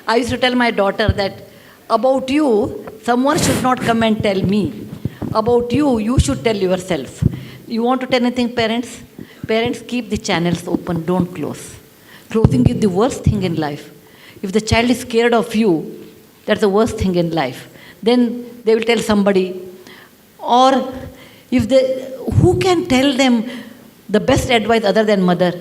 I used to tell my daughter that about you, someone should not come and tell me. About you, you should tell yourself. You want to tell anything, parents? Parents, keep the channels open, don't close. Closing is the worst thing in life. If the child is scared of you, that's the worst thing in life. Then they will tell somebody. Or if they, who can tell them the best advice other than mother?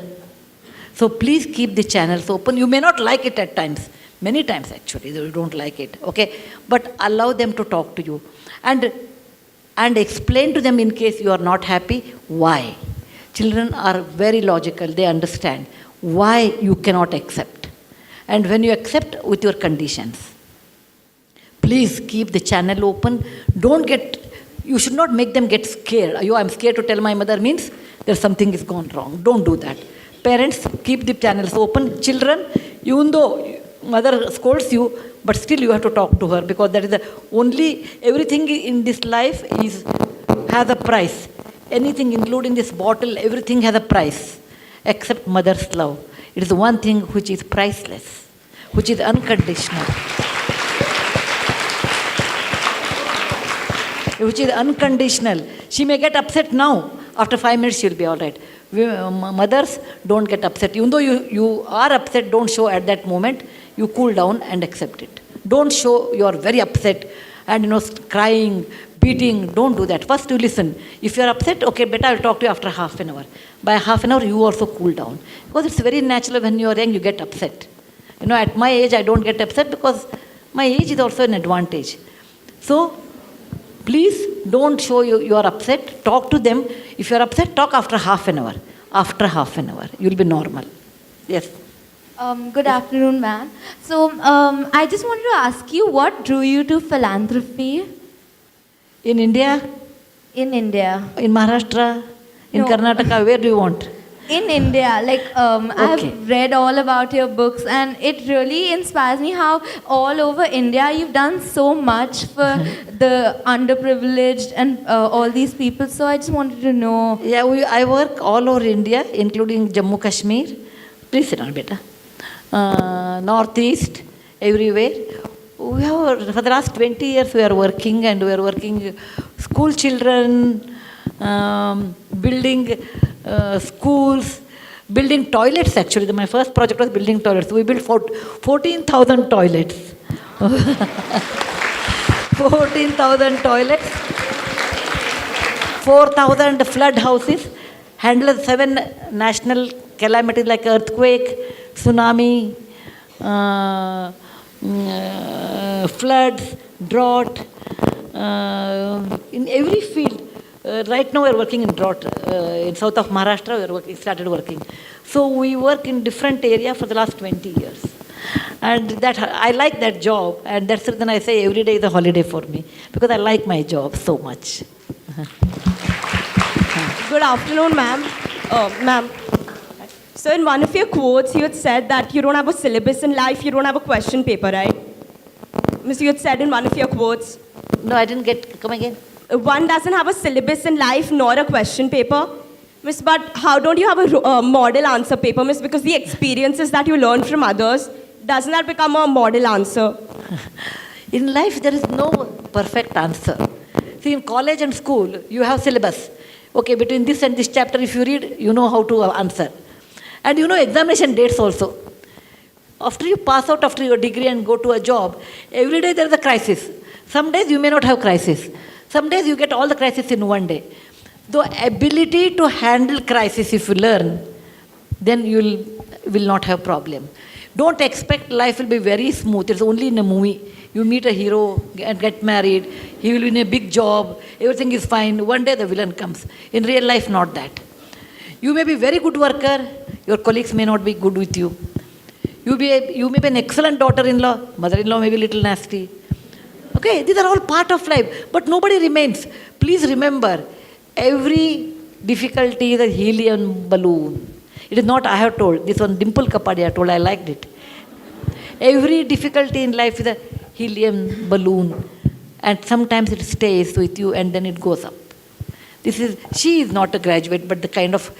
So please keep the channels open. You may not like it at times. Many times actually, you don't like it. Okay? But allow them to talk to you. And explain to them in case you are not happy, why. Children are very logical. They understand why you cannot accept. And when you accept with your conditions. Please keep the channel open. You should not make them get scared. I'm scared to tell my mother means there's something is gone wrong. Don't do that. Parents, keep the channels open. Children, even though mother scolds you, but still you have to talk to her because that is the only, everything in this life has a price. Anything including this bottle, everything has a price except mother's love. It is the one thing which is priceless, which is unconditional. Which is unconditional. She may get upset now. After 5 minutes, she'll be all right. Mothers, don't get upset. Even though you are upset, don't show at that moment. You cool down and accept it. Don't show you are very upset and crying, beating. Don't do that. First you listen. If you are upset, okay, better I'll talk to you after half an hour. By half an hour, you also cool down. Because it's very natural when you are young, you get upset. At my age, I don't get upset because my age is also an advantage. So, please don't show you are upset. Talk to them. If you are upset, talk after half an hour. After half an hour, you'll be normal. Yes. Good afternoon, ma'am. So, I just wanted to ask you, what drew you to philanthropy? In India? In India. In Maharashtra? In Karnataka? Where do you want? In India. Okay. I've read all about your books and it really inspires me how all over India you've done so much for the underprivileged and all these people. So I just wanted to know. Yeah, I work all over India, including Jammu Kashmir. Please sit down, beta. Northeast, everywhere. For the last 20 years we are working, and we are working school children, building schools, building toilets actually. My first project was building toilets. We built 14,000 toilets. 14,000 toilets, 4,000 flood houses, handled 7 national calamities like earthquake, tsunami, floods, drought, in every field. Right now we are working in drought. In south of Maharashtra we started working. So we work in different areas for the last 20 years. And that I like that job, and that's the reason I say every day is a holiday for me, because I like my job so much. Good afternoon, ma'am. Ma'am, so in one of your quotes, you had said that you don't have a syllabus in life, you don't have a question paper, right? Miss, you had said in one of your quotes. No, I didn't get, come again. One doesn't have a syllabus in life nor a question paper. Miss, but how don't you have a model answer paper, miss? Because the experiences that you learn from others, doesn't that become a model answer? In life, there is no perfect answer. See, in college and school, you have syllabus. Okay, between this and this chapter, if you read, you know how to answer. And you know examination dates also. After you pass out after your degree and go to a job, every day there is a crisis. Some days you may not have crisis. Some days you get all the crisis in one day. The ability to handle crisis, if you learn, then you will not have problem. Don't expect life will be very smooth. It's only in a movie. You meet a hero and get married. He will be in a big job. Everything is fine. One day the villain comes. In real life, not that. You may be very good worker. Your colleagues may not be good with you. You may be an excellent daughter-in-law. Mother-in-law may be a little nasty. Okay, these are all part of life. But nobody remains. Please remember, every difficulty is a helium balloon. It is not I have told. This one Dimple Kapadia told. I liked it. Every difficulty in life is a helium balloon. And sometimes it stays with you and then it goes up. She is not a graduate, but the kind of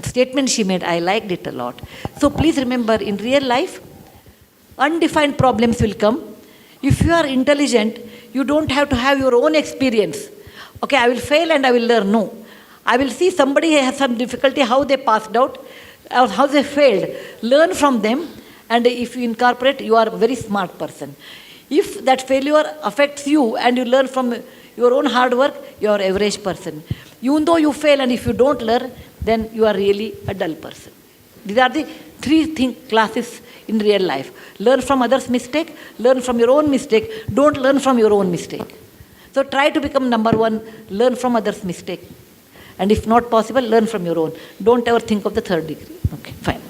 statement she made, I liked it a lot. So please remember, in real life, Undefined problems will come. If you are intelligent, you don't have to have your own experience. Okay, I will fail and I will learn. No. I will see somebody has some difficulty, how they passed out, or how they failed. Learn from them, and if you incorporate, you are a very smart person. If that failure affects you and you learn from your own hard work, you are an average person. Even though you fail and if you don't learn, then you are really a dull person. These are the three classes in real life. Learn from others' mistake, learn from your own mistake, don't learn from your own mistake. So try to become number one, learn from others' mistake. And if not possible, learn from your own. Don't ever think of the third degree. Okay, fine.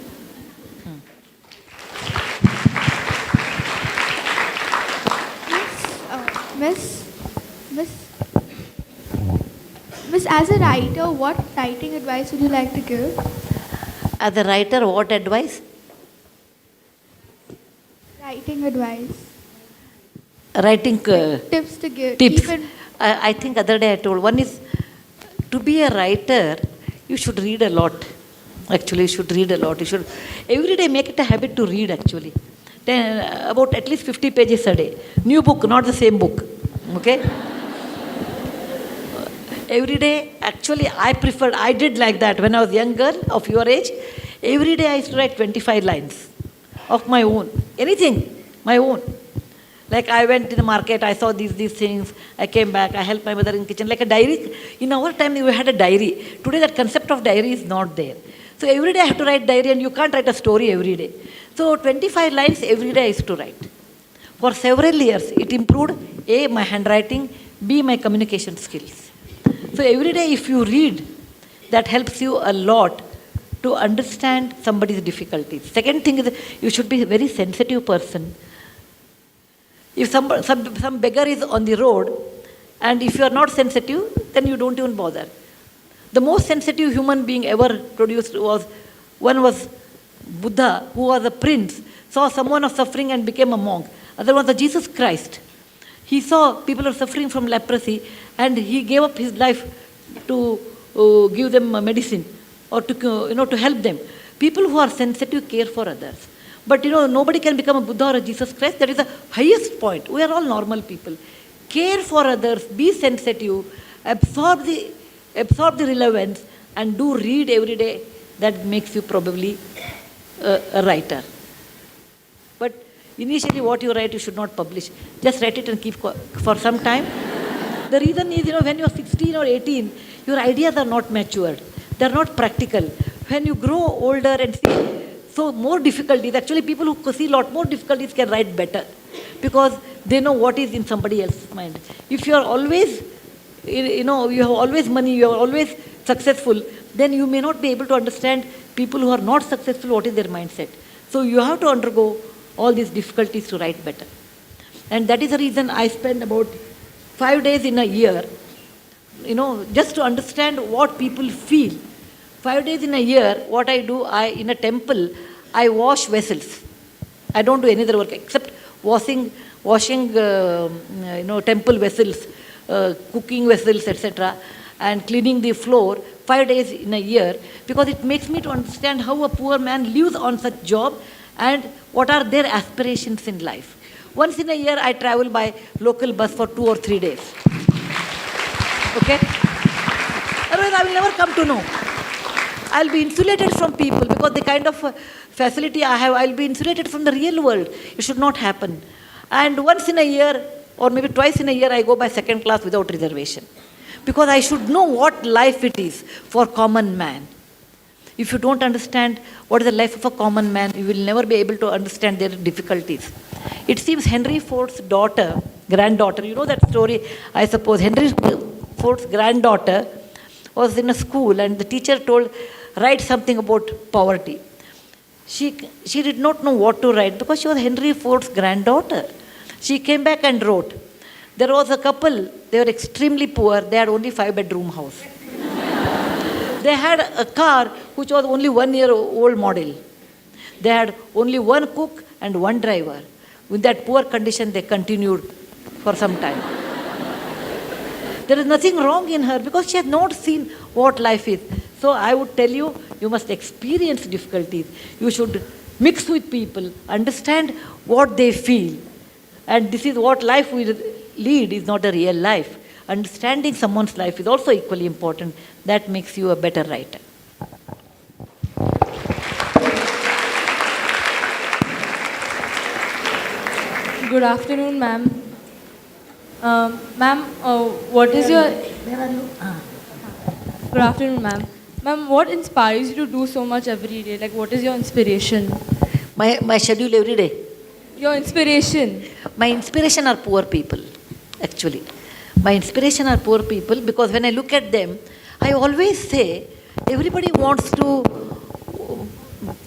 Miss, as a writer, what writing advice would you like to give? As a writer, what advice? Writing advice. Writing Tips to give. tips. Even I think other day I told, one is to be a writer, you should read a lot. Actually, you should read a lot. You should every day make it a habit to read actually. About at least 50 pages a day. New book, not the same book. Okay? Every day, actually, I did like that when I was a young girl of your age. Every day I used to write 25 lines of my own. Anything, my own. Like I went to the market, I saw these things, I came back, I helped my mother in kitchen, like a diary. In our time, we had a diary. Today, that concept of diary is not there. So every day I have to write diary, and you can't write a story every day. So 25 lines every day I used to write. For several years, it improved A, my handwriting, B, my communication skills. So every day if you read, that helps you a lot to understand somebody's difficulties. Second thing is you should be a very sensitive person. If some beggar is on the road, and if you are not sensitive, then you don't even bother. The most sensitive human being ever produced was Buddha, who was a prince, saw someone was suffering and became a monk. Other was Jesus Christ. He saw people are suffering from leprosy, and he gave up his life to give them medicine or to help them. People who are sensitive care for others. But nobody can become a Buddha or a Jesus Christ. That is the highest point. We are all normal people. Care for others, be sensitive, absorb the relevance, and do read every day. That makes you probably a writer. But initially what you write, you should not publish. Just write it and keep for some time. The reason is, when you are 16 or 18, your ideas are not matured. They are not practical. When you grow older and see so more difficulties, actually people who see a lot more difficulties can write better because they know what is in somebody else's mind. If you are always, you have always money, you are always successful, then you may not be able to understand people who are not successful, what is their mindset. So you have to undergo all these difficulties to write better. And that is the reason I spend about 5 days in a year, just to understand what people feel. 5 days in a year, what I do, in a temple, I wash vessels. I don't do any other work except washing temple vessels, cooking vessels, etc., and cleaning the floor 5 days in a year, because it makes me to understand how a poor man lives on such job and what are their aspirations in life. Once in a year, I travel by local bus for 2 or 3 days. Okay? Otherwise, I will never come to know. I'll be insulated from people because the kind of facility I have, I'll be insulated from the real world. It should not happen. And once in a year, or maybe twice in a year, I go by second class without reservation. Because I should know what life it is for common man. If you don't understand what is the life of a common man, you will never be able to understand their difficulties. It seems Henry Ford's granddaughter, you know that story, I suppose. Henry Ford's granddaughter was in a school and the teacher told, write something about poverty. She did not know what to write because she was Henry Ford's granddaughter. She came back and wrote. There was a couple, they were extremely poor, they had only 5-bedroom house. They had a car which was only 1-year-old model. They had only one cook and one driver. With that poor condition, they continued for some time. There is nothing wrong in her because she has not seen what life is. So I would tell you, you must experience difficulties. You should mix with people, understand what they feel. And this is what life we lead is not a real life. Understanding someone's life is also equally important. That makes you a better writer. Good afternoon, ma'am. Ma'am, what is your... Where are you? Good afternoon, ma'am. Ma'am, what inspires you to do so much every day? Like, what is your inspiration? My schedule every day. Your inspiration. My inspiration are poor people, actually. My inspiration are poor people because when I look at them, I always say everybody wants to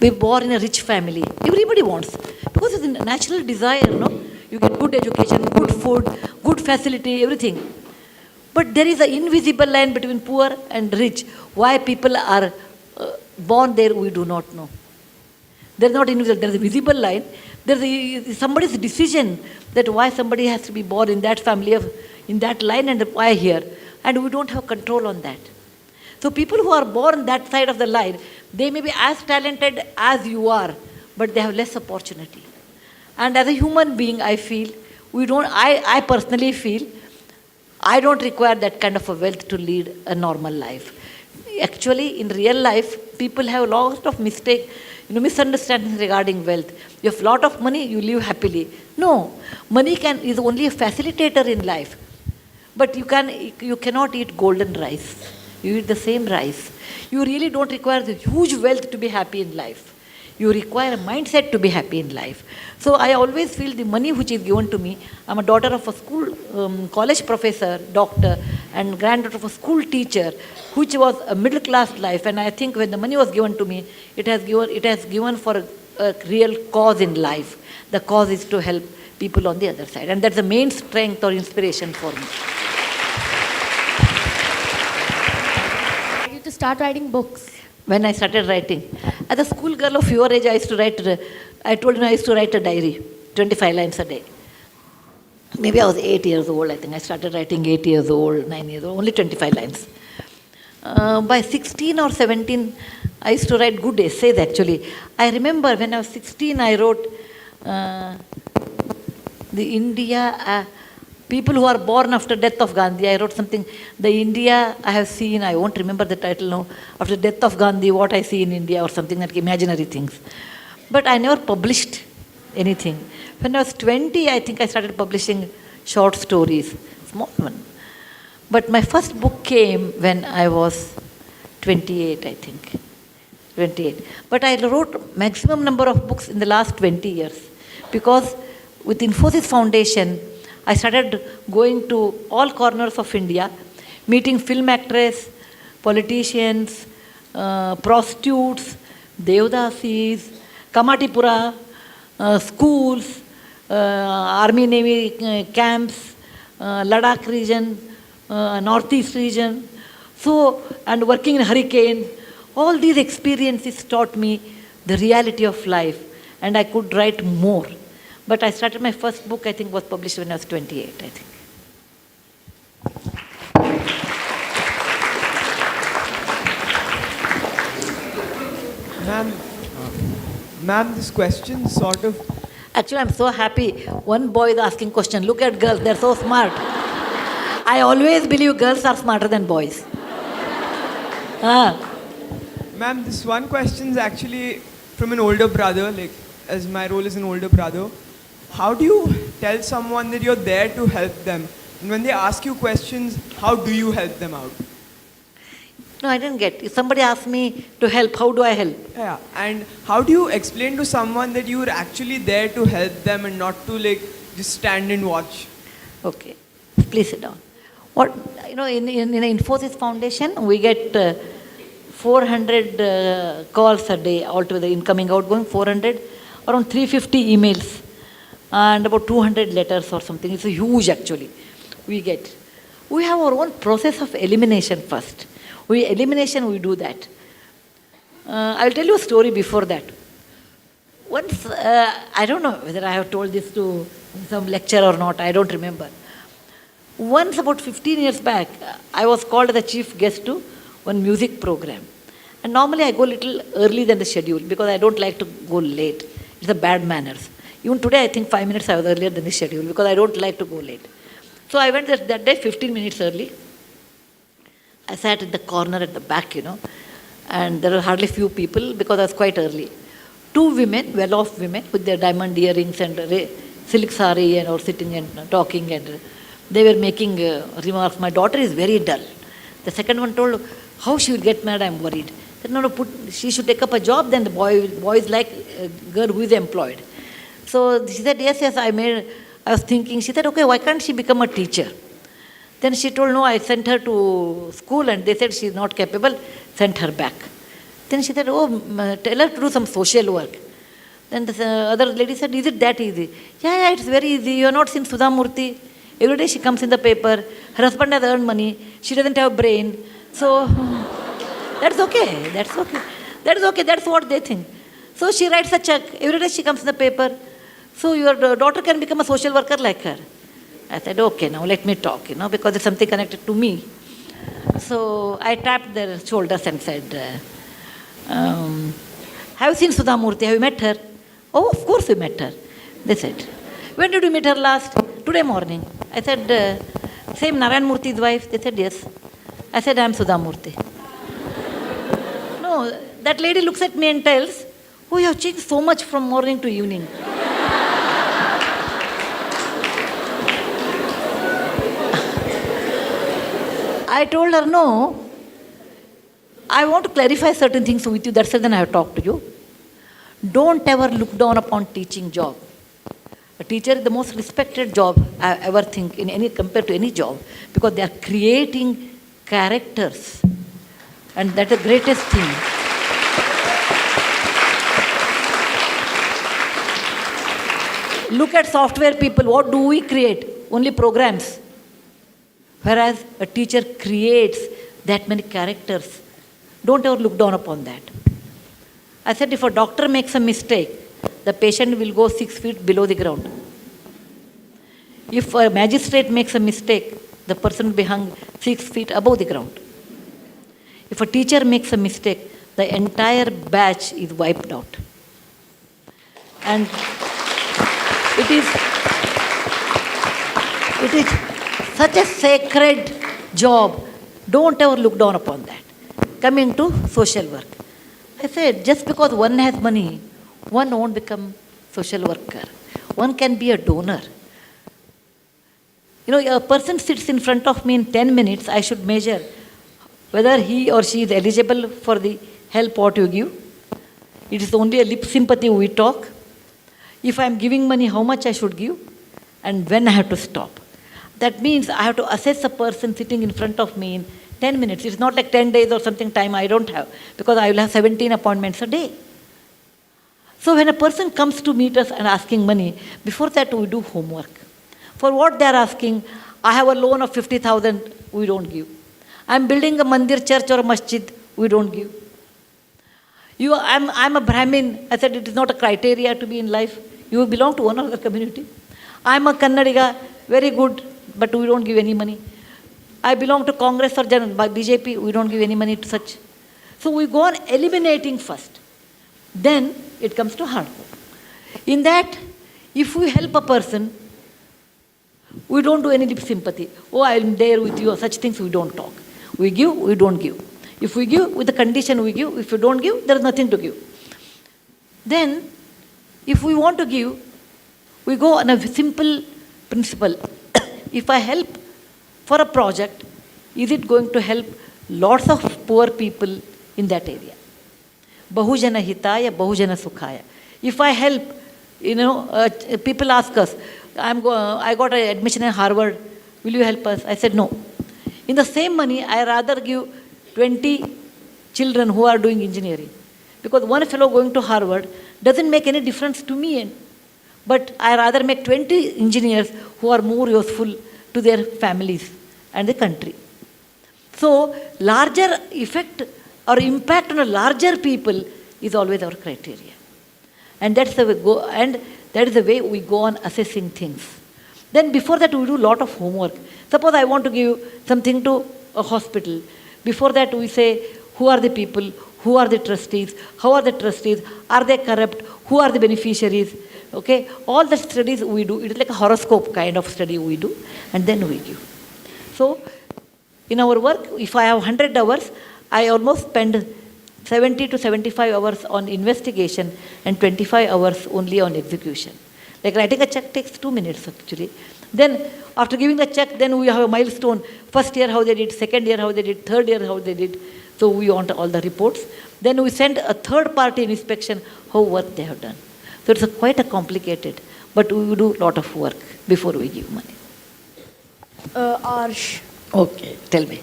be born in a rich family. Everybody wants. Because it's a natural desire, no? You get good education, good food, good facility, everything. But there is an invisible line between poor and rich. Why people are born there, we do not know. There's not invisible, there's a visible line. There's somebody's decision that why somebody has to be born in that family, in that line, and why here. And we don't have control on that. So people who are born that side of the line, they may be as talented as you are, but they have less opportunity. And as a human being, I feel, I personally feel, I don't require that kind of a wealth to lead a normal life. Actually, in real life, people have a lot of misunderstandings regarding wealth. You have a lot of money, you live happily. No, money is only a facilitator in life. But you cannot eat golden rice. You eat the same rice. You really don't require the huge wealth to be happy in life. You require a mindset to be happy in life. So I always feel the money which is given to me, I'm a daughter of a college professor, doctor, and granddaughter of a school teacher, which was a middle class life. And I think when the money was given to me, it has given for a real cause in life. The cause is to help people on the other side. And that's the main strength or inspiration for me. You to start writing books. When I started writing, as a schoolgirl of your age, I told you I used to write a diary, 25 lines a day. Maybe I was 8 years old, I think. I started writing 8 years old, 9 years old, only 25 lines. By 16 or 17, I used to write good essays, actually. I remember when I was 16, I wrote people who are born after death of Gandhi. I wrote something, the India I have seen, I won't remember the title now, after death of Gandhi, what I see in India, or something like imaginary things. But I never published anything. When I was 20, I think I started publishing short stories, small one. But my first book came when I was 28, I think. 28. But I wrote maximum number of books in the last 20 years. Because with Infosys Foundation, I started going to all corners of India, meeting film actors, politicians, prostitutes, Devdasis, Kamatipura, schools, Army Navy camps, Ladakh region, Northeast region, and working in hurricane. All these experiences taught me the reality of life, and I could write more. But I started my first book, I think, was published when I was 28, I think. Ma'am, this question sort of... Actually, I'm so happy. One boy is asking question. Look at girls, they're so smart. I always believe girls are smarter than boys. Ma'am, this one question is actually from an older brother, like, as my role is an older brother. How do you tell someone that you're there to help them? And when they ask you questions, how do you help them out? No, I didn't get. If somebody asks me to help, how do I help? Yeah, and how do you explain to someone that you're actually there to help them and not to just stand and watch? Okay, please sit down. In Infosys Foundation, we get 400 calls a day altogether, incoming, outgoing, 400, around 350 emails, and about 200 letters or something. It's huge, actually, we get. We have our own process of elimination first. We do that. I'll tell you a story before that. Once, I don't know whether I have told this to some lecture or not, I don't remember. Once, about 15 years back, I was called as the chief guest to one music program. And normally I go little early than the schedule because I don't like to go late. It's a bad manners. Even today I think 5 minutes I was earlier than the schedule because I don't like to go late. So I went that day 15 minutes early. I sat in the corner at the back, and there were hardly few people because I was quite early. 2 women, well-off women with their diamond earrings and silk sari and all sitting and talking, and they were making remarks. My daughter is very dull. The second one told, how she will get married, I'm worried. I said, no, she should take up a job, then the boy is like a girl who is employed. So she said, yes, I was thinking. She said, okay, why can't she become a teacher? Then she told, no, I sent her to school and they said she's not capable, sent her back. Then she said, tell her to do some social work. Then the other lady said, is it that easy? Yeah, it's very easy. You have not seen Sudha Murthy. Every day she comes in the paper. Her husband has earned money. She doesn't have a brain. So that's okay. That's okay. That's what they think. So she writes a check. Every day she comes in the paper. So your daughter can become a social worker like her. I said, okay, now let me talk, because it's something connected to me. So I tapped their shoulders and said, have you seen Sudha Murthy? Have you met her? Oh, of course we met her. They said, when did you meet her last? Today morning. I said, same Narayan Murthy's wife? They said, yes. I said, I am Sudha Murthy. No, that lady looks at me and tells, oh, you have changed so much from morning to evening. I told her, no, I want to clarify certain things with you. That's the reason I have talked to you. Don't ever look down upon teaching job. A teacher is the most respected job I ever think compared to any job, because they are creating characters, and that's the greatest thing. Look at software people. What do we create? Only programs. Whereas a teacher creates that many characters. Don't ever look down upon that. I said, if a doctor makes a mistake, the patient will go 6 feet below the ground. If a magistrate makes a mistake, the person will be hung 6 feet above the ground. If a teacher makes a mistake, the entire batch is wiped out. And it is such a sacred job. Don't ever look down upon that. Coming to social work. I said, just because one has money, one won't become social worker. One can be a donor. A person sits in front of me in 10 minutes, I should measure whether he or she is eligible for the help what you give. It is only a lip sympathy we talk. If I am giving money, how much I should give and when I have to stop. That means I have to assess a person sitting in front of me in 10 minutes. It's not like 10 days or something time I don't have, because I will have 17 appointments a day. So when a person comes to meet us and asking money, before that we do homework. For what they are asking, I have a loan of 50,000, we don't give. I am building a mandir, church or a masjid, we don't give. I'm a Brahmin. I said it is not a criteria to be in life. You belong to one other community. I'm a Kannadiga, very good, but we don't give any money. I belong to Congress or BJP, we don't give any money to such. So we go on eliminating first. Then it comes to hardcore. In that, if we help a person, we don't do any lip sympathy. Oh, I'm there with you, such things we don't talk. We give, we don't give. If we give, with the condition we give. If you don't give, there is nothing to give. Then, if we want to give, we go on a simple principle. If I help for a project, is it going to help lots of poor people in that area? Bahujana hitaya, bahujana sukhaya. If I help, people ask us, I got an admission in Harvard, will you help us? I said no. In the same money, I rather give 20 children who are doing engineering. Because one fellow going to Harvard doesn't make any difference to me. But I rather make 20 engineers who are more useful to their families and the country. So, larger effect or impact on a larger people is always our criteria. And that's the way that is the way we go on assessing things. Then before that we do a lot of homework. Suppose I want to give something to a hospital. Before that we say, who are the people Who are the trustees? How are the trustees? Are they corrupt? Who are the beneficiaries? Okay, all the studies we do, it is like a horoscope kind of study we do, and then we give. So, in our work, if I have 100 hours, I almost spend 70 to 75 hours on investigation and 25 hours only on execution. Like writing a check takes 2 minutes actually. Then after giving the check, then we have a milestone. First year how they did, second year how they did, third year how they did. So we want all the reports. Then we send a third party inspection how work they have done. So it's quite a complicated, but we do a lot of work before we give money. Arsh, Okay, tell me.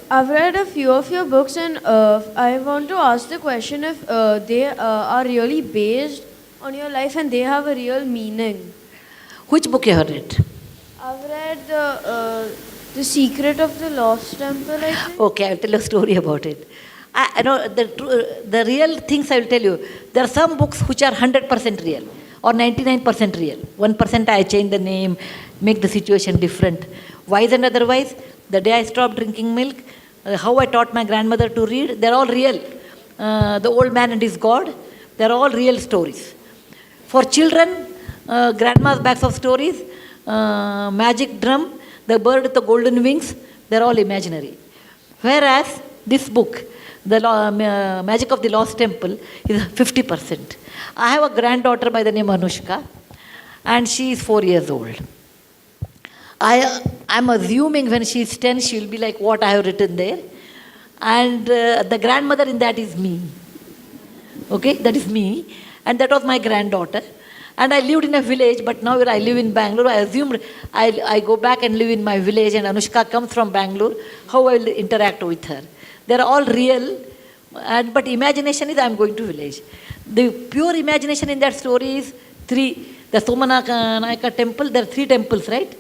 I've read a few of your books and I want to ask the question if they are really based on your life and they have a real meaning. Which book you have read? I've read the Secret of the Lost Temple, I think. Okay, I'll tell you a story about it. I know the real things I will tell you. There are some books which are 100% real or 99% real. 1% I change the name, make the situation different. Wise and otherwise, the day I stopped drinking milk, how I taught my grandmother to read, they're all real. The old man and his God, they're all real stories. For children, grandma's bags of stories, magic drum, the bird with the golden wings, they're all imaginary. Whereas this book, the Magic of the Lost Temple, is 50%. I have a granddaughter by the name Anushka, and she is 4 years old. I'm assuming when she is 10, she will be like what I have written there. And the grandmother in that is me. Okay, that is me. And that was my granddaughter. And I lived in a village, but now I live in Bangalore. I assumed I go back and live in my village, and Anushka comes from Bangalore, how I will interact with her. They're all real, but imagination is I'm going to village. The pure imagination in that story is 3. The Somanaka temple, there are 3 temples, right?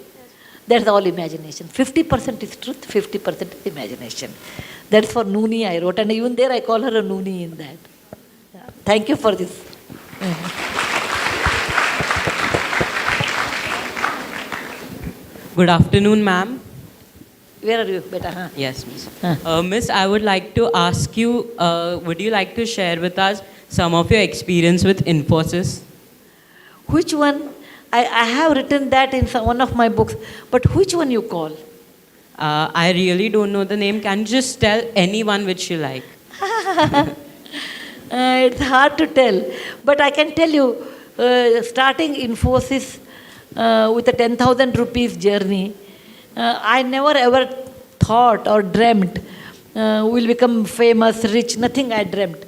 That's all imagination. 50% is truth, 50% is imagination. That's for Nooni I wrote, and even there I call her a Nooni in that. Yeah. Thank you for this. Good afternoon, ma'am. Where are you, beta? Huh? Yes, miss. Huh. Miss, I would like to ask you, would you like to share with us some of your experience with Infosys? Which one? I have written that in one of my books, but which one you call? I really don't know the name. Can you just tell anyone which you like? It's hard to tell, but I can tell you, starting Infosys with a 10,000 rupees journey, I never ever thought or dreamt we'll become famous, rich, nothing I dreamt.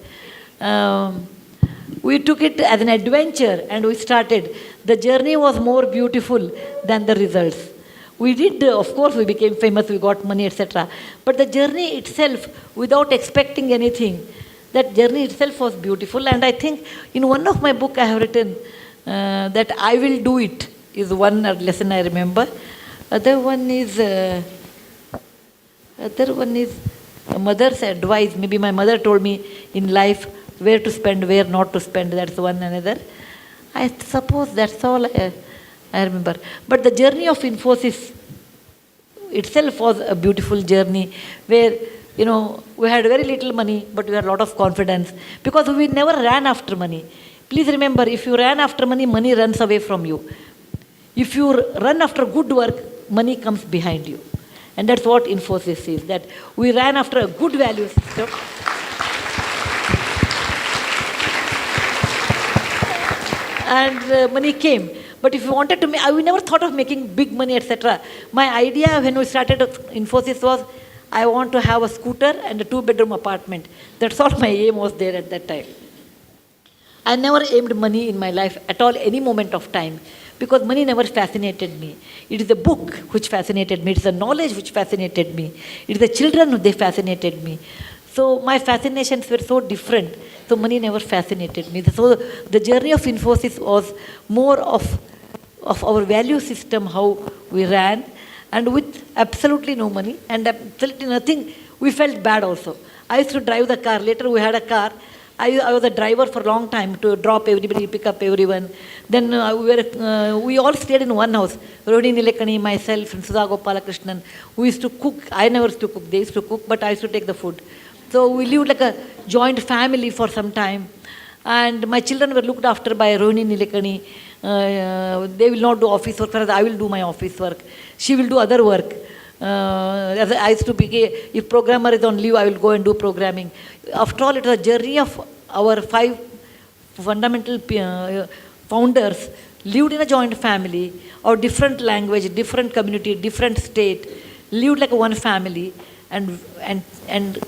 We took it as an adventure and we started. The journey was more beautiful than the results. We did, of course, we became famous, we got money, etc. But the journey itself, without expecting anything, that journey itself was beautiful. And I think in one of my books I have written that I will do it is one lesson I remember. Other one is a mother's advice. Maybe my mother told me in life where to spend, where not to spend. That's one another. I suppose that's all I remember. But the journey of Infosys itself was a beautiful journey where, you know, we had very little money, but we had a lot of confidence because we never ran after money. Please remember, if you ran after money, money runs away from you. If you run after good work, money comes behind you. And that's what Infosys is, that we ran after a good value system. And money came. But if you wanted to make, we never thought of making big money, etc. My idea when we started Infosys was, I want to have a scooter and a 2-bedroom apartment. That's all my aim was there at that time. I never aimed money in my life at all, any moment of time, because money never fascinated me. It is the book which fascinated me. It is the knowledge which fascinated me. It is the children who they fascinated me. So my fascinations were so different. So money never fascinated me. So the journey of Infosys was more of our value system, how we ran, and with absolutely no money and absolutely nothing, we felt bad also. I used to drive the car. Later we had a car. I was a driver for a long time to drop everybody, pick up everyone. Then we all stayed in one house. Rodhi Nilekani, myself, and Sudha Gopalakrishnan. We used to cook. I never used to cook. They used to cook, but I used to take the food. So we lived like a joint family for some time. And my children were looked after by Rohini Nilekani. They will not do office work, whereas I will do my office work. She will do other work. As I used to be, if programmer is on leave, I will go and do programming. After all, it was a journey of our 5 fundamental founders lived in a joint family, or different language, different community, different state, lived like one family, and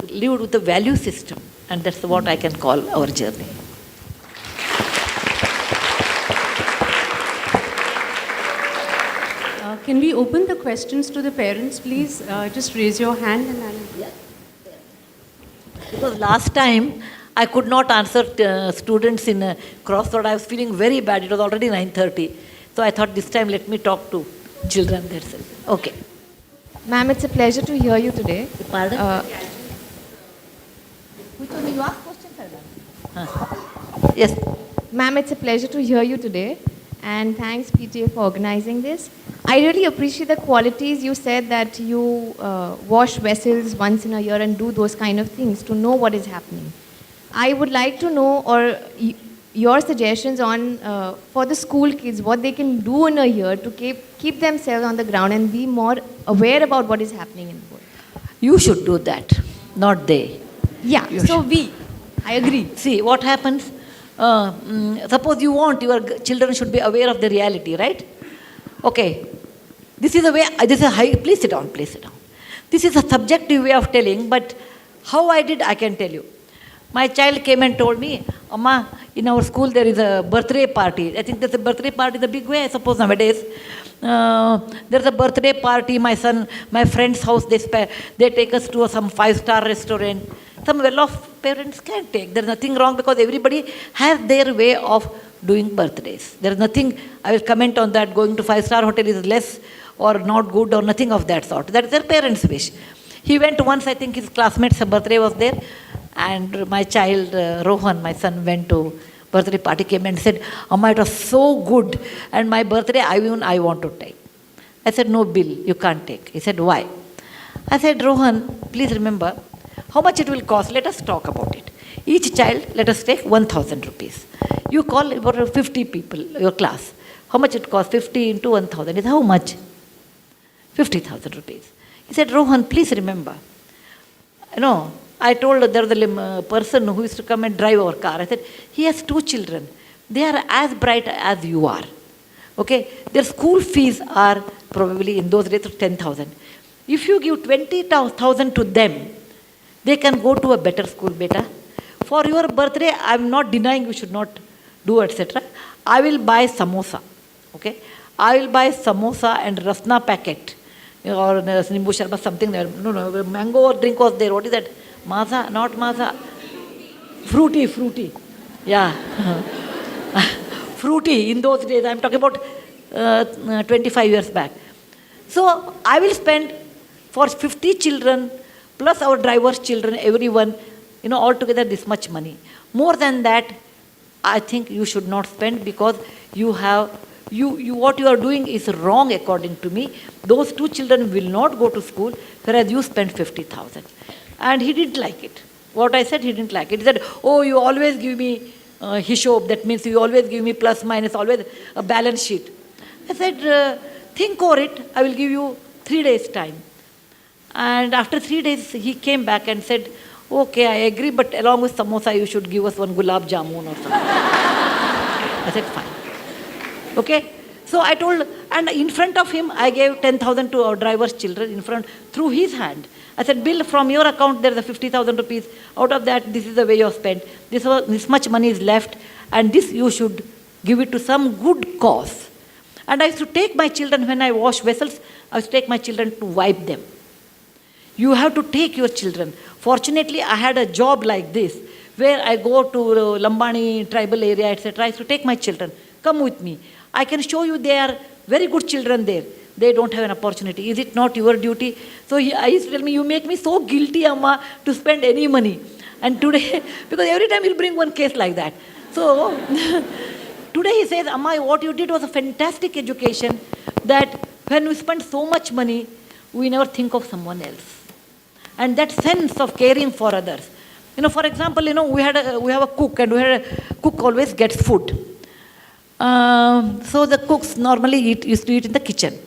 lived with a value system. And that's what I can call our journey. Can we open the questions to the parents, please? Just raise your hand and I'll... Because last time I could not answer students in a crossword. I was feeling very bad. It was already 9:30. So I thought this time let me talk to children. That's it. Okay. Ma'am, it's a pleasure to hear you today. Pardon? Which one you ask questions? Yes. Ma'am, it's a pleasure to hear you today. And thanks, PTA, for organizing this. I really appreciate the qualities you said, that you wash vessels once in a year and do those kind of things to know what is happening. I would like to know, or your suggestions on for the school kids, what they can do in a year to keep themselves on the ground and be more aware about what is happening in the world. You should do that, not they. Yeah, I agree. See, what happens? Suppose you want your children should be aware of the reality, right? Okay. This is a way, please sit down, please sit down. This is a subjective way of telling, but how I did, I can tell you. My child came and told me, Amma, in our school there is a birthday party. I think there's a birthday party the big way, I suppose, nowadays. There's a birthday party, my friend's house, they take us to some 5-star restaurant. Some well-off parents can take. There's nothing wrong, because everybody has their way of doing birthdays. There's nothing, I will comment on that, going to 5-star hotel is less or not good or nothing of that sort. That's their parents' wish. He went once, I think his classmate's birthday was there, and my child, Rohan, my son, went to birthday party, came and said, Amma, it was so good, and my birthday, I want to take. I said, no, Bill, you can't take. He said, why? I said, Rohan, please remember, how much it will cost, let us talk about it. Each child, let us take 1,000 rupees. You call about 50 people, your class. How much it costs? 50 into 1,000 is how much? 50,000 rupees. He said, Rohan, please remember. I told there was a person who used to come and drive our car. I said, he has 2 children. They are as bright as you are. Okay? Their school fees are probably in those days 10,000. If you give 20,000 to them, they can go to a better school, beta. For your birthday, I am not denying you should not do, etc. I will buy samosa. Okay? I will buy samosa and rasna packet. Or nimbu sharbat, something there. No, mango drink was there. What is that? Maza, not maza. Fruity. Yeah. Fruity in those days. I am talking about 25 years back. So I will spend for 50 children plus our driver's children, everyone, altogether this much money. More than that, I think you should not spend, because what you are doing is wrong according to me. Those 2 children will not go to school, whereas you spend 50,000. And he didn't like it. What I said, he didn't like it. He said, oh, you always give me hishob, that means you always give me plus minus, always a balance sheet. I said, think over it, I will give you 3 days time. And after 3 days, he came back and said, okay, I agree, but along with samosa, you should give us 1 gulab jamun or something. I said, fine. Okay? So I told, and in front of him, I gave 10,000 to our driver's children through his hand. I said, Bill, from your account, there is a 50,000 rupees. Out of that, this is the way you have spent. This much money is left, and this you should give it to some good cause. And I used to take my children, when I wash vessels, I used to take my children to wipe them. You have to take your children. Fortunately, I had a job like this, where I go to Lambani tribal area, etc. I used to take my children. Come with me. I can show you they are very good children there. They don't have an opportunity. Is it not your duty? So I used to tell me, you make me so guilty, Amma, to spend any money. And today, because every time you'll bring one case like that. So today he says, Amma, what you did was a fantastic education, that when we spend so much money, we never think of someone else. And that sense of caring for others. For example, we have a cook, and a cook always gets food. So the cooks normally used to eat in the kitchen.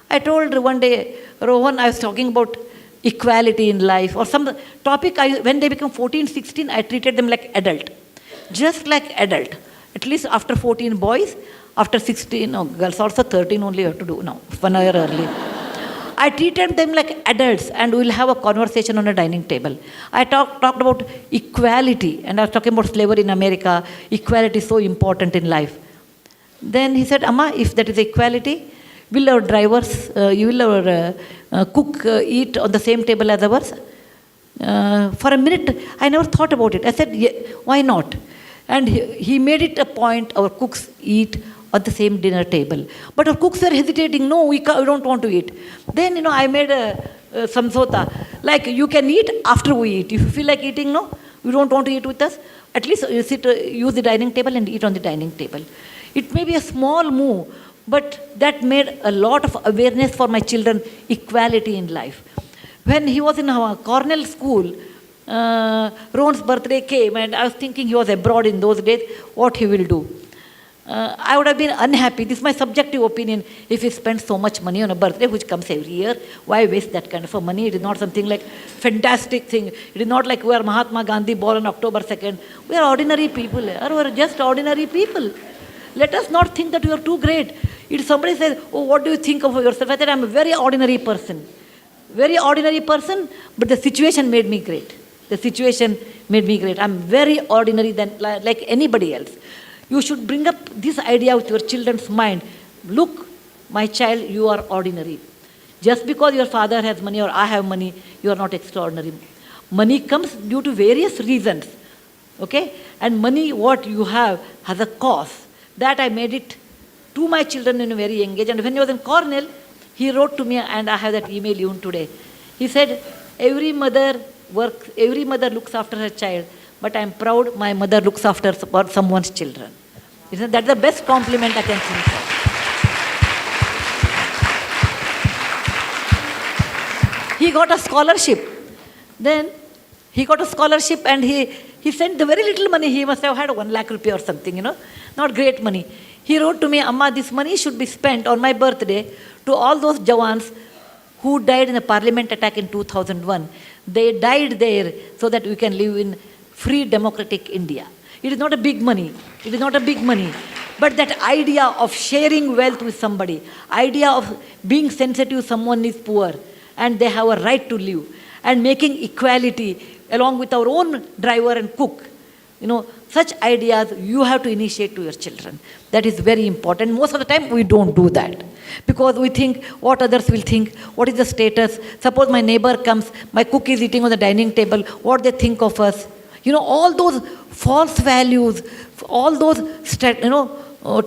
I told one day, Rohan, I was talking about equality in life or some topic. When they become 14, 16, I treated them like adult. Just like adult. At least after 14 boys, after 16, girls also 13 only you have to do now, 1 year early. I treated them like adults, and we'll have a conversation on a dining table. I talked about equality, and I was talking about slavery in America. Equality is so important in life. Then he said, Amma, if that is equality, will our drivers, will our cook eat on the same table as ours? For a minute, I never thought about it. I said, yeah, why not? And he made it a point, our cooks eat at the same dinner table. But our cooks were hesitating, no, we don't want to eat. Then, I made a samsota, like you can eat after we eat. If you feel like eating, no, you don't want to eat with us, at least you use the dining table and eat on the dining table. It may be a small move, but that made a lot of awareness for my children, equality in life. When he was in Cornell school, Ron's birthday came, and I was thinking he was abroad in those days, what he will do. I would have been unhappy. This is my subjective opinion. If he spends so much money on a birthday, which comes every year, why waste that kind of money? It is not something like fantastic thing. It is not like we are Mahatma Gandhi born on October 2nd. We are ordinary people. We are just ordinary people. Let us not think that we are too great. If somebody says, oh, what do you think of yourself? I said, I'm a very ordinary person. Very ordinary person, but the situation made me great. The situation made me great. I'm very ordinary than like anybody else. You should bring up this idea with your children's mind. Look, my child, you are ordinary. Just because your father has money or I have money, you are not extraordinary. Money comes due to various reasons. Okay? And money, what you have, has a cost. That I made it to my children in a very young age. And when he was in Cornell, he wrote to me, and I have that email even today. He said, every mother looks after her child, but I'm proud my mother looks after someone's children. That's the best compliment I can think of. He got a scholarship. Then he got a scholarship, and he sent the very little money. He must have had 1 lakh rupee or something, not great money. He wrote to me, Amma, this money should be spent on my birthday to all those Jawans who died in the parliament attack in 2001. They died there so that we can live in free democratic India. It is not a big money. It is not a big money. But that idea of sharing wealth with somebody, idea of being sensitive, someone is poor and they have a right to live, and making equality along with our own driver and cook. Such ideas you have to initiate to your children. That is very important. Most of the time we don't do that because we think what others will think, what is the status. Suppose my neighbor comes, my cook is eating on the dining table, what they think of us. All those false values, all those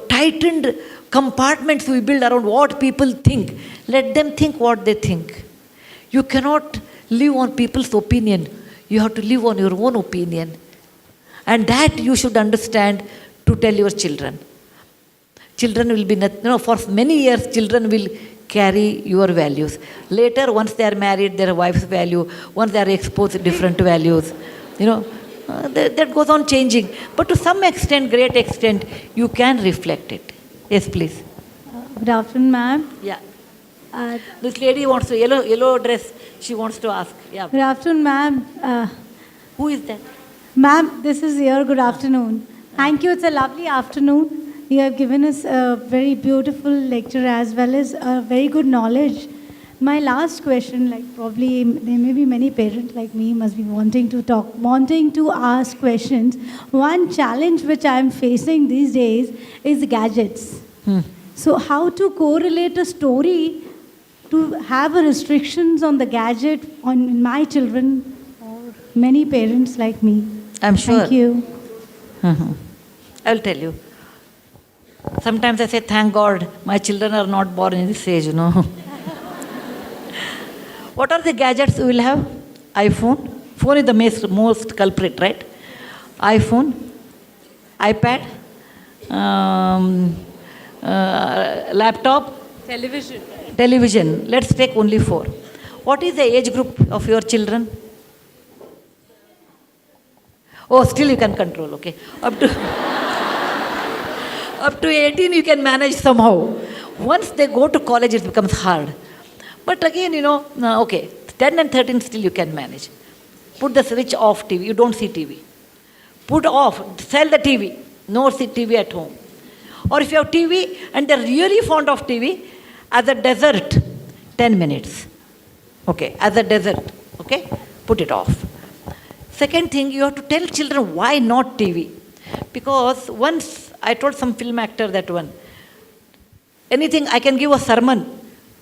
tightened compartments we build around what people think. Let them think what they think. You cannot live on people's opinion. You have to live on your own opinion. And that you should understand to tell your children. Children will be, for many years, children will carry your values. Later, once they are married, their wife's value, once they are exposed to different values, that goes on changing. But to some extent, great extent, you can reflect it. Yes, please. Good afternoon, ma'am. Yeah. This lady wants to, yellow dress, she wants to ask. Yeah. Good afternoon, ma'am. Who is that? Ma'am, this is your good afternoon. Thank you. It's a lovely afternoon. You have given us a very beautiful lecture as well as a very good knowledge. My last question, probably there may be many parents like me must be wanting to ask questions. One challenge which I am facing these days is gadgets. So how to correlate a story to have a restrictions on the gadget on my children or many parents like me. I'm sure. Thank you. I'll tell you. Sometimes I say, thank God, my children are not born in this age, What are the gadgets we will have? iPhone. Phone is the most culprit, right? iPhone, iPad, laptop, Television. television. Let's take only 4. What is the age group of your children? Oh, still you can control, okay. Up to up to 18 you can manage somehow. Once they go to college, it becomes hard. But again, okay, 10 and 13 still you can manage. Put the switch off TV. You don't see TV. Put off, sell the TV. No see TV at home. Or if you have TV and they're really fond of TV, as a dessert, 10 minutes. Okay, as a dessert, okay? Put it off. Second thing, you have to tell children why not TV. Because once I told some film actor that one, anything, I can give a sermon,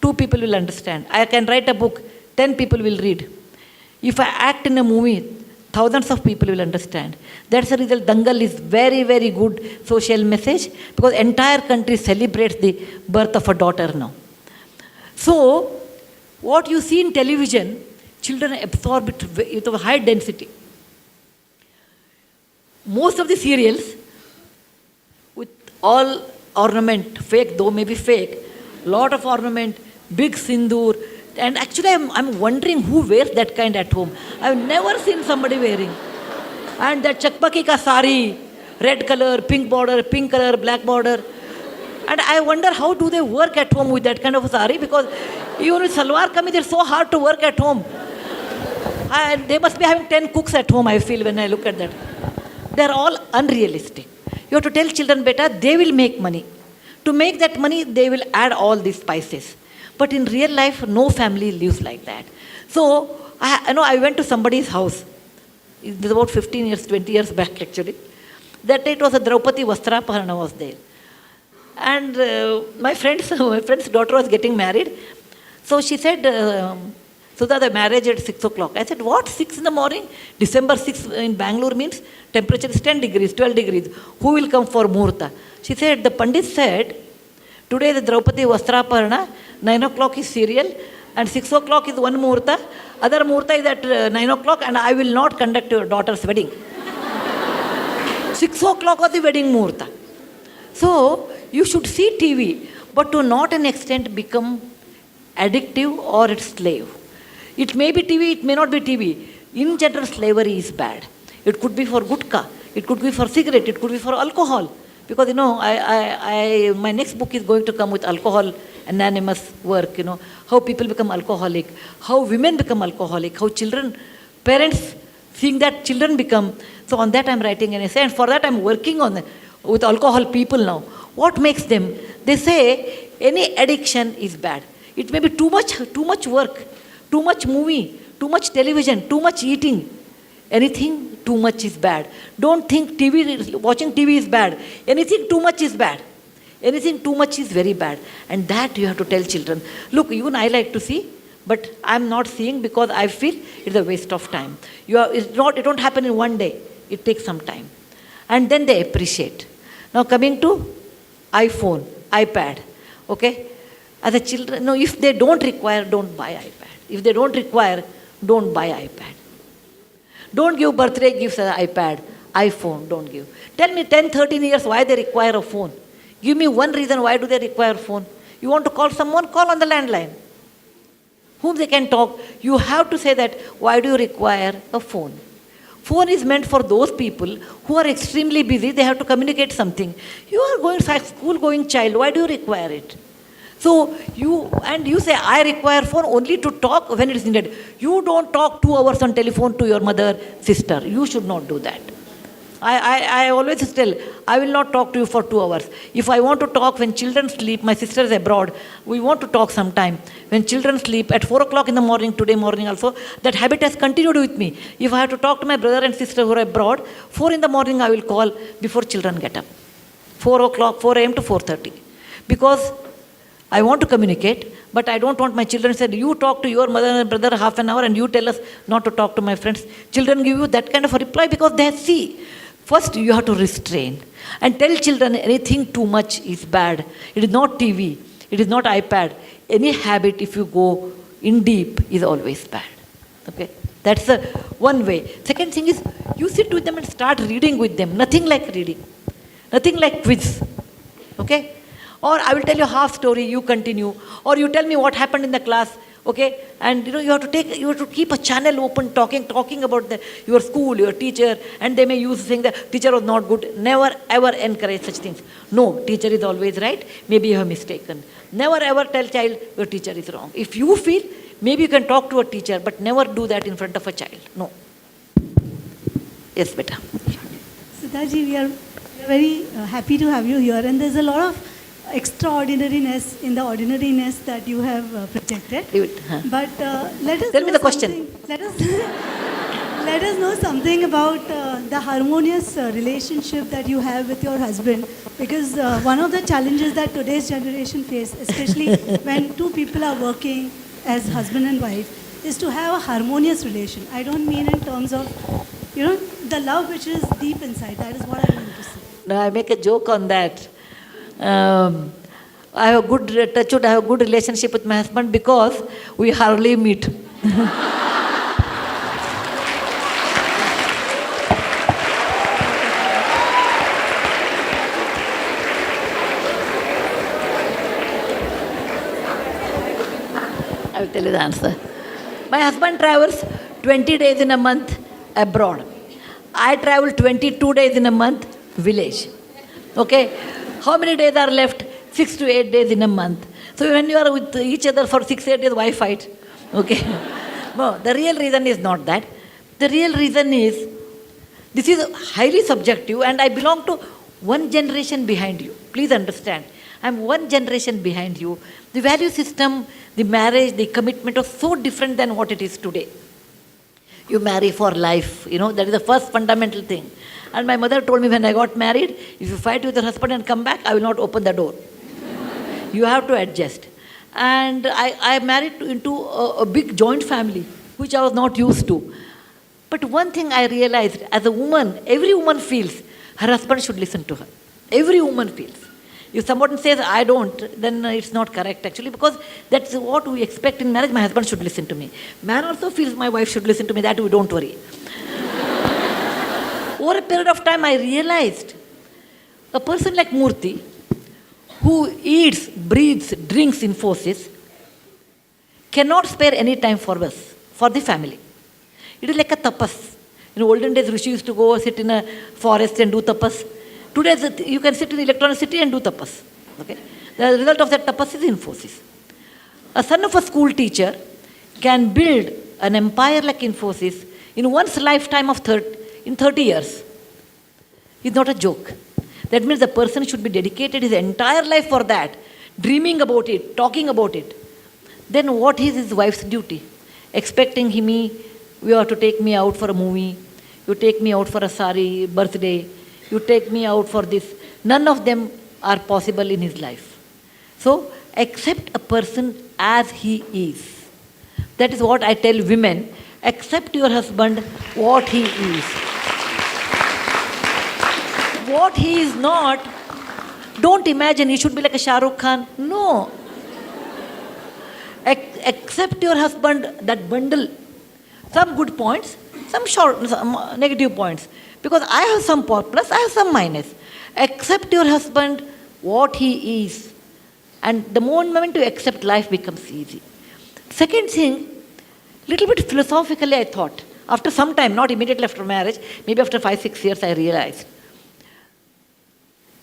2 people will understand. I can write a book, 10 people will read. If I act in a movie, thousands of people will understand. That's the result. Dangal is very, very good social message because entire country celebrates the birth of a daughter now. So, what you see in television, children absorb it with a high density. Most of the serials, with all ornament, fake though maybe fake, lot of ornament, big sindoor, and actually I'm wondering who wears that kind at home. I've never seen somebody wearing. And that chakpaki ka sari, red color, pink border, pink color, black border. And I wonder how do they work at home with that kind of a sari, because even with salwar kameez, it's so hard to work at home. They must be having 10 cooks at home, I feel, when I look at that. They're all unrealistic. You have to tell children, beta, they will make money. To make that money, they will add all these spices. But in real life, no family lives like that. So, I went to somebody's house. It was about 15 years, 20 years back actually. That day it was a Draupadi Vastraparana was there. And my friend's daughter was getting married. So she said, Sudha, the marriage at 6 o'clock. I said, what, 6 in the morning? December 6 in Bangalore means temperature is 10 degrees, 12 degrees. Who will come for Muhurta? She said, the Pandit said, today the Draupadi Vastraparana, 9 o'clock is serial, and 6 o'clock is one Muhurta. Other Muhurta is at 9 o'clock, and I will not conduct your daughter's wedding. 6 o'clock was the wedding Muhurta. So, you should see TV, but to not an extent become addictive or its slave. It may be TV, it may not be TV. In general, slavery is bad. It could be for gutka, it could be for cigarette, it could be for alcohol. Because, my next book is going to come with alcohol anonymous work, how people become alcoholic, how women become alcoholic, how children, parents seeing that children become. So on that I'm writing an essay, and for that I'm working on with alcohol people now. What makes them? They say any addiction is bad. It may be too much work, too much movie, too much television, too much eating. Anything too much is bad. Don't think watching TV is bad. Anything too much is bad. Anything too much is very bad. And that you have to tell children. Look, even I like to see, but I'm not seeing because I feel it's a waste of time. It don't happen in one day. It takes some time. And then they appreciate. Now coming to iPhone, iPad, okay? As a children, no, if they don't require, don't buy iPad. If they don't require, don't buy iPad. Don't give birthday gifts as iPad, iPhone, don't give. Tell me 10, 13 years why they require a phone. Give me one reason why do they require a phone. You want to call someone, call on the landline. Whom they can talk. You have to say that, why do you require a phone? Phone is meant for those people who are extremely busy, they have to communicate something. You are going school going child, why do you require it? So you say, I require phone only to talk when it is needed. You don't talk 2 hours on telephone to your mother, sister. You should not do that. I always tell, I will not talk to you for 2 hours. If I want to talk when children sleep, my sister is abroad, we want to talk sometime. When children sleep at 4 o'clock in the morning, today morning also, that habit has continued with me. If I have to talk to my brother and sister who are abroad, 4 in the morning I will call before children get up. 4 o'clock, 4 a.m. to 4:30. Because I want to communicate, but I don't want my children to say, you talk to your mother and brother half an hour and you tell us not to talk to my friends. Children give you that kind of a reply because they see. First, you have to restrain and tell children anything too much is bad. It is not TV. It is not iPad. Any habit, if you go in deep, is always bad. Okay? That's the one way. Second thing is, you sit with them and start reading with them. Nothing like reading. Nothing like quiz. Okay? Or I will tell you half story, you continue. Or you tell me what happened in the class. Okay, and you have to keep a channel open, talking about your school, your teacher, and they may use saying the teacher was not good. Never ever encourage such things. No, teacher is always right. Maybe you have mistaken. Never ever tell child your teacher is wrong. If you feel, maybe you can talk to a teacher, but never do that in front of a child. No. Yes, beta. Sudhaji, we are very happy to have you here, and there's a lot of extraordinariness in the ordinariness that you have projected. Leave it. Huh. But let us Tell know me the question. Let us let us know something about the harmonious relationship that you have with your husband, because one of the challenges that today's generation face, especially when two people are working as husband and wife, is to have a harmonious relation. I don't mean in terms of, the love which is deep inside. That is what I mean to say. No, I make a joke on that. I have a good relationship with my husband because we hardly meet. I will tell you the answer. My husband travels 20 days in a month abroad. I travel 22 days in a month village. Okay? How many days are left? 6 to 8 days in a month. So when you are with each other for 6-8 days, why fight? Okay? No, the real reason is not that. The real reason is, this is highly subjective, and I belong to one generation behind you. Please understand. I'm one generation behind you. The value system, the marriage, the commitment was so different than what it is today. You marry for life, that is the first fundamental thing. And my mother told me when I got married, if you fight with your husband and come back, I will not open the door. You have to adjust. And I married into a big joint family, which I was not used to. But one thing I realized, as a woman, every woman feels her husband should listen to her. Every woman feels. If someone says, I don't, then it's not correct actually, because that's what we expect in marriage. My husband should listen to me. Man also feels my wife should listen to me. That we don't worry. Over a period of time, I realized a person like Murthy, who eats, breathes, drinks Infosys, cannot spare any time for us, for the family. It is like a tapas. In olden days, Rishi used to go sit in a forest and do tapas. Today, you can sit in the electronic city and do tapas. Okay? The result of that tapas is Infosys. A son of a school teacher can build an empire like Infosys in one's lifetime of 30 years. It's not a joke. That means the person should be dedicated his entire life for that, dreaming about it, talking about it. Then what is his wife's duty? Expecting me, you have to take me out for a movie, you take me out for a sari birthday, you take me out for this. None of them are possible in his life. So, accept a person as he is. That is what I tell women. Accept your husband what he is. What he is not, don't imagine he should be like a Shah Rukh Khan. No. Accept your husband, that bundle. Some good points, some negative points. Because I have some plus, I have some minus. Accept your husband what he is. And the moment you accept, life becomes easy. Second thing, little bit philosophically I thought. After some time, not immediately after marriage, maybe after 5-6 years I realized.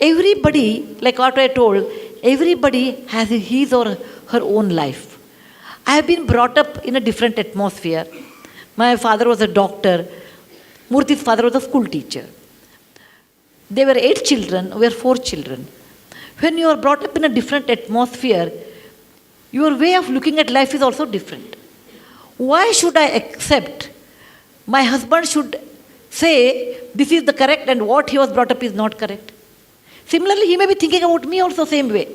Everybody, like what I told, everybody has his or her own life. I have been brought up in a different atmosphere. My father was a doctor. Murthy's father was a school teacher. There were 8 children, we were 4 children. When you are brought up in a different atmosphere, your way of looking at life is also different. Why should I accept my husband should say this is the correct and what he was brought up is not correct? Similarly, he may be thinking about me also same way.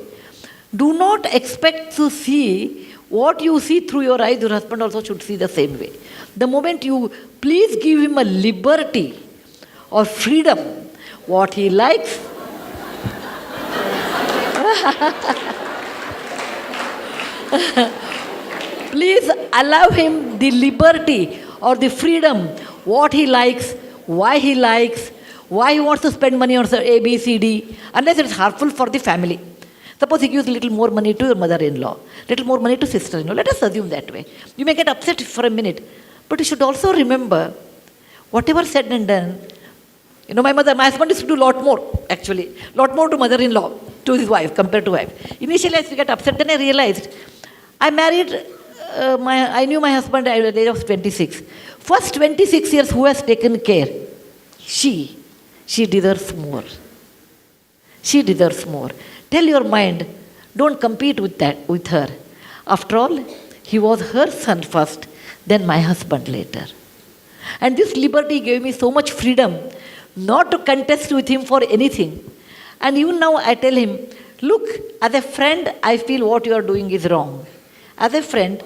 Do not expect to see what you see through your eyes, your husband also should see the same way. The moment you please give him a liberty or freedom, what he likes, please allow him the liberty or the freedom, what he likes, why he wants to spend money on A, B, C, D, unless it's harmful for the family. Suppose he gives a little more money to your mother-in-law, little more money to sister-in-law. Let us assume that way. You may get upset for a minute, but you should also remember, whatever said and done, my husband used to do a lot more, actually. Lot more to mother-in-law, to his wife, compared to wife. Initially, I used to get upset. Then I realized, I knew my husband at the age of 26. First 26 years, who has taken care? She. She deserves more. She deserves more. Tell your mind, don't compete with her. After all, he was her son first, then my husband later. And this liberty gave me so much freedom not to contest with him for anything. And even now I tell him, look, as a friend, I feel what you are doing is wrong. As a friend,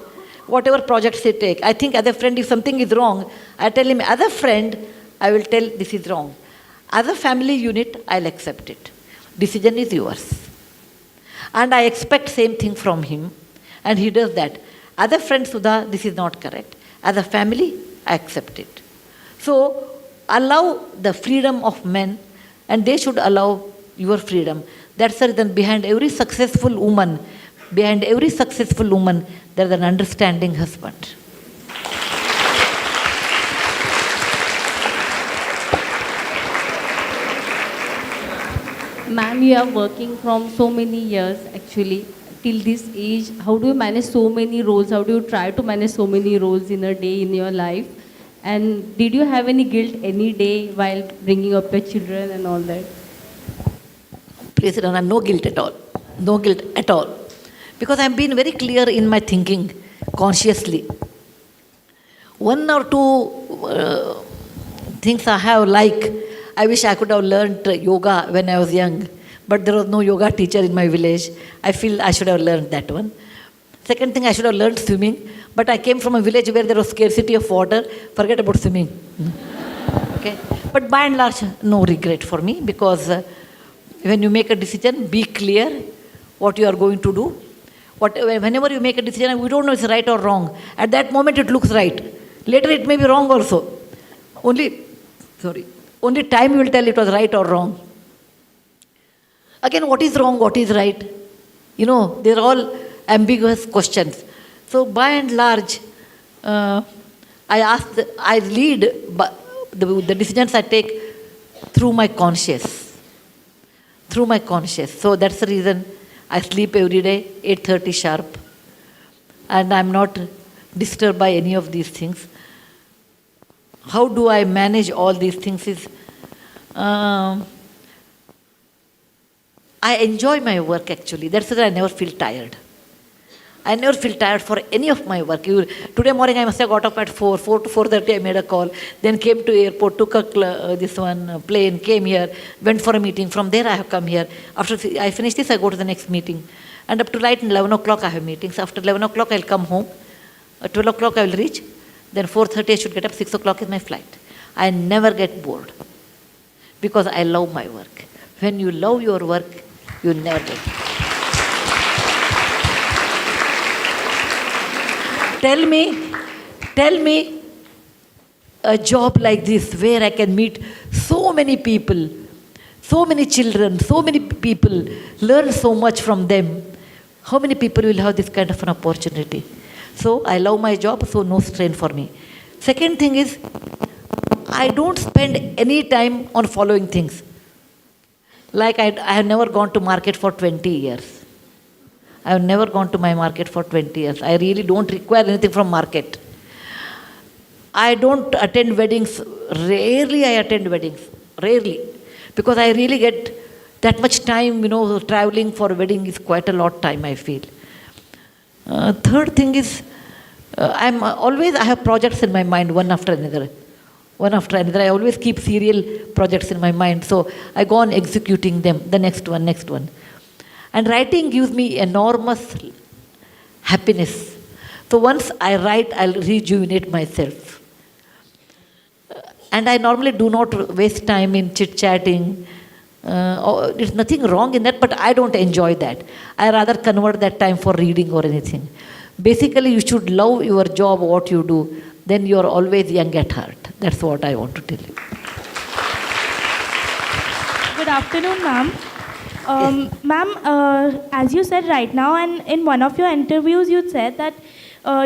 whatever projects they take, I think as a friend, if something is wrong, I tell him, as a friend, I will tell this is wrong. As a family unit, I'll accept it. Decision is yours. And I expect same thing from him. And he does that. As a friend, Sudha, this is not correct. As a family, I accept it. So, allow the freedom of men, and they should allow your freedom. That's the reason behind every successful woman, there is an understanding husband. Ma'am, you are working from so many years actually till this age. How do you manage so many roles? How do you try to manage so many roles in a day in your life? And did you have any guilt any day while bringing up your children and all that? Please, Rana, no guilt at all. No guilt at all. Because I have been very clear in my thinking consciously. One or two things I wish I could have learned yoga when I was young, but there was no yoga teacher in my village. I feel I should have learned that one. Second thing, I should have learned swimming, but I came from a village where there was scarcity of water. Forget about swimming. Okay, but by and large, no regret for me, because when you make a decision, be clear what you are going to do. Whenever you make a decision, we don't know if it's right or wrong. At that moment, it looks right. Later, it may be wrong also. Only time will tell it was right or wrong. Again, what is wrong, what is right? They're all ambiguous questions. So by and large, I lead the decisions I take through my conscious. Through my conscious. So that's the reason I sleep every day, 8:30 sharp. And I'm not disturbed by any of these things. How do I manage all these things is, I enjoy my work actually. That's why I never feel tired. I never feel tired for any of my work. Today morning I must have got up at 4 to 4:30 I made a call, then came to airport, took a plane, came here, went for a meeting. From there I have come here. After I finish this, I go to the next meeting. And up to right 11 o'clock I have meetings. After 11 o'clock I'll come home. At 12 o'clock I will reach. Then 4:30 I should get up, 6 o'clock is my flight. I never get bored because I love my work. When you love your work, you never get bored. Tell me a job like this where I can meet so many people, so many children, so many people, learn so much from them. How many people will have this kind of an opportunity? So I love my job, so no strain for me. Second thing is, I don't spend any time on following things. Like I have never gone to market for 20 years. I have never gone to my market for 20 years. I really don't require anything from market. I don't attend weddings. Rarely I attend weddings. Rarely. Because I really get that much time, traveling for a wedding is quite a lot time, I feel. Third thing is, I have projects in my mind, one after another. I always keep serial projects in my mind. So I go on executing them, the next one. And writing gives me enormous happiness. So once I write, I'll rejuvenate myself. And I normally do not waste time in chit-chatting. There's nothing wrong in that, but I don't enjoy that. I rather convert that time for reading or anything. Basically, you should love your job, what you do. Then you're always young at heart. That's what I want to tell you. Good afternoon, ma'am. Ma'am, as you said right now, and in one of your interviews, you said that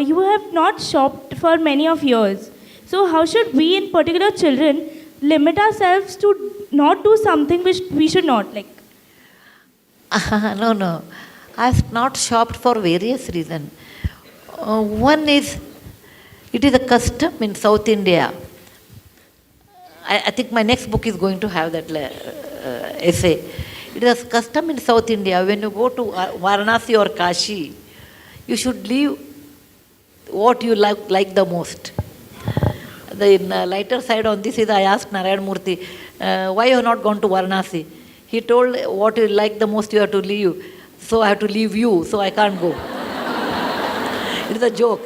you have not shopped for many of years. So, how should we, in particular children, limit ourselves to not do something which we should not like? No. I've not shopped for various reasons. One is, it is a custom in South India. I think my next book is going to have that essay. It is a custom in South India, when you go to Varanasi or Kashi, you should leave what you like the most. The lighter side on this is, I asked Narayan Murthy, why you have not gone to Varanasi? He told, what you like the most you have to leave. So I have to leave you, so I can't go. It is a joke.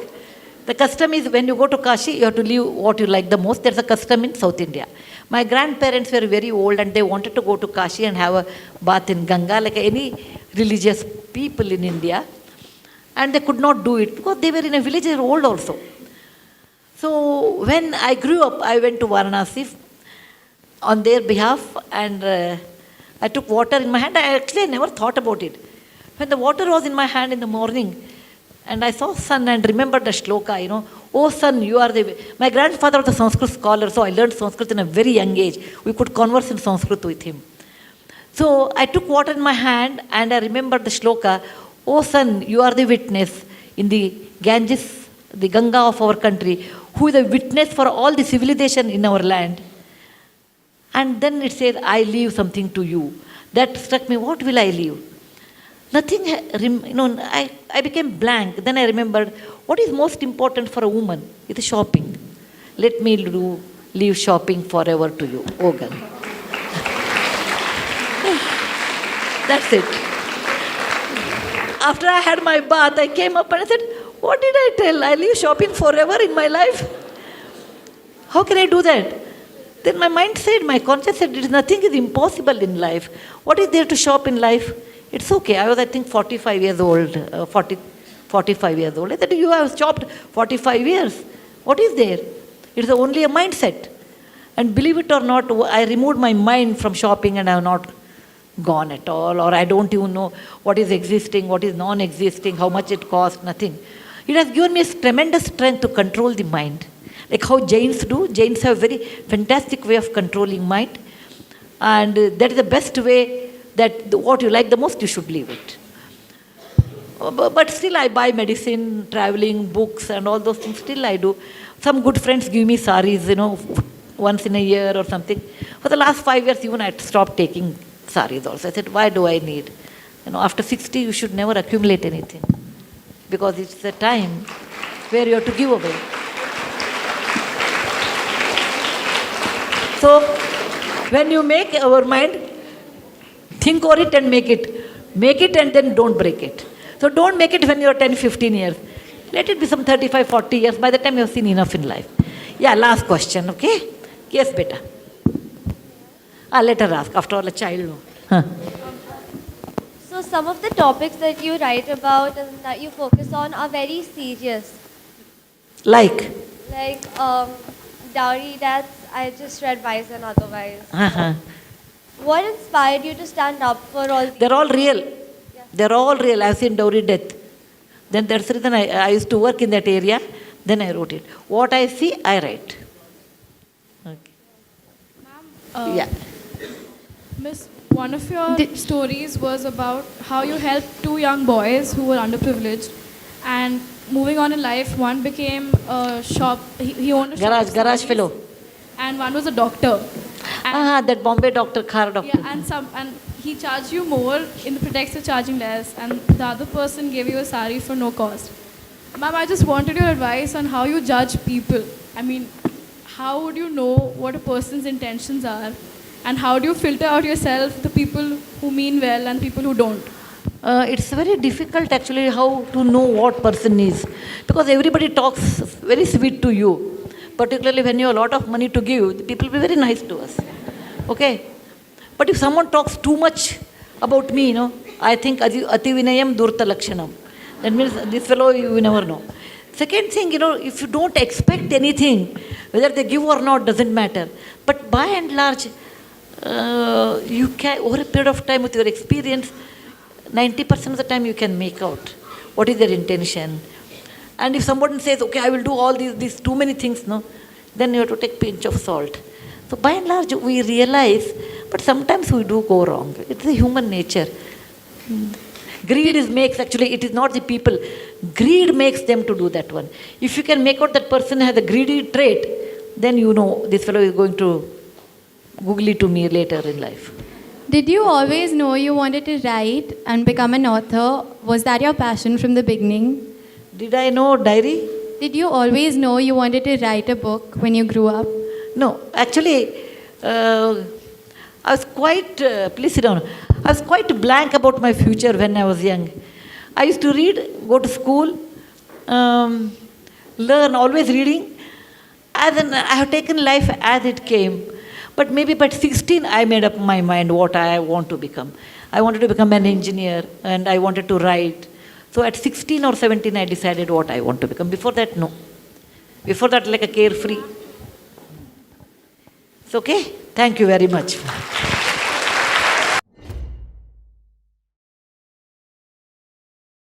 The custom is, when you go to Kashi, you have to leave what you like the most. There's a custom in South India. My grandparents were very old and they wanted to go to Kashi and have a bath in Ganga, like any religious people in India. And they could not do it because they were in a village, they were old also. So when I grew up, I went to Varanasi on their behalf, and I took water in my hand. I never thought about it. When the water was in my hand in the morning, and I saw sun and remembered the shloka, oh sun, you are the way. My grandfather was a Sanskrit scholar, so I learned Sanskrit in a very young age. We could converse in Sanskrit with him. So I took water in my hand and I remembered the shloka, oh sun, you are the witness in the Ganges, the Ganga of our country, who is a witness for all the civilization in our land. And then it says, I leave something to you. That struck me, what will I leave? Nothing, I became blank. Then I remembered, what is most important for a woman? It is shopping. Let me leave shopping forever to you, Ogan. That's it. After I had my bath, I came up and I said, what did I tell? I leave shopping forever in my life? How can I do that? Then my mind said, my conscience said, nothing is impossible in life. What is there to shop in life? It's okay. I was, I think, 45 years old. I said, you have shopped 45 years. What is there? It's only a mindset. And believe it or not, I removed my mind from shopping and I have not gone at all. Or I don't even know what is existing, what is non-existing, how much it costs, nothing. It has given me a tremendous strength to control the mind. Like how Jains do. Jains have a very fantastic way of controlling mind. And that is the best way, that what you like the most, you should leave it. But still I buy medicine, traveling, books and all those things. Still I do. Some good friends give me saris, once in a year or something. For the last 5 years, even I stopped taking saris also. I said, why do I need? After 60, you should never accumulate anything. Because it's the time where you have to give away. So, when you make our mind, think over it and make it. Make it and then don't break it. So don't make it when you're 10, 15 years. Let it be some 35, 40 years. By the time you've seen enough in life. Yeah, last question, okay? Yes, beta. Let her ask. After all, a child. Huh. So some of the topics that you write about and that you focus on are very serious. Like? Like dowry deaths, I just read Wise and Otherwise. Uh-huh. What inspired you to stand up for all these? They're all real. Yeah. They're all real. I've seen dowry death. Then that's the reason I used to work in that area. Then I wrote it. What I see, I write. Okay. Ma'am, yeah. Miss, one of your stories was about how you helped 2 young boys who were underprivileged, and moving on in life, one became a shop. He owned a garage fellow. And one was a doctor. That Bombay doctor, Khar doctor. Yeah, and he charged you more in the pretext of charging less, and the other person gave you a sari for no cost. Ma'am, I just wanted your advice on how you judge people. I mean, how would you know what a person's intentions are, and how do you filter out yourself the people who mean well and people who don't? It's very difficult actually how to know what person is, because everybody talks very sweet to you. Particularly when you have a lot of money to give, the people will be very nice to us. Okay? But if someone talks too much about me, I think ati vinayam durta lakshanam. That means this fellow, you never know. Second thing, if you don't expect anything, whether they give or not doesn't matter. But by and large, you can, over a period of time with your experience, 90% of the time you can make out what is their intention. And if someone says, okay, I will do all these too many things, no, then you have to take pinch of salt. So by and large, we realize, but sometimes we do go wrong. It's the human nature. Greed it is not the people. Greed makes them to do that one. If you can make out that person has a greedy trait, then you know this fellow is going to googly to me later in life. Did you always know you wanted to write and become an author? Was that your passion from the beginning? Did I know diary? Did you always know you wanted to write a book when you grew up? No, actually, I was quite, please sit down. I was quite blank about my future when I was young. I used to read, go to school, learn, always reading. I have taken life as it came. But maybe by 16, I made up my mind what I want to become. I wanted to become an engineer and I wanted to write. So at 16 or 17, I decided what I want to become. Before that, no. Before that, like a carefree. It's okay? Thank you very much.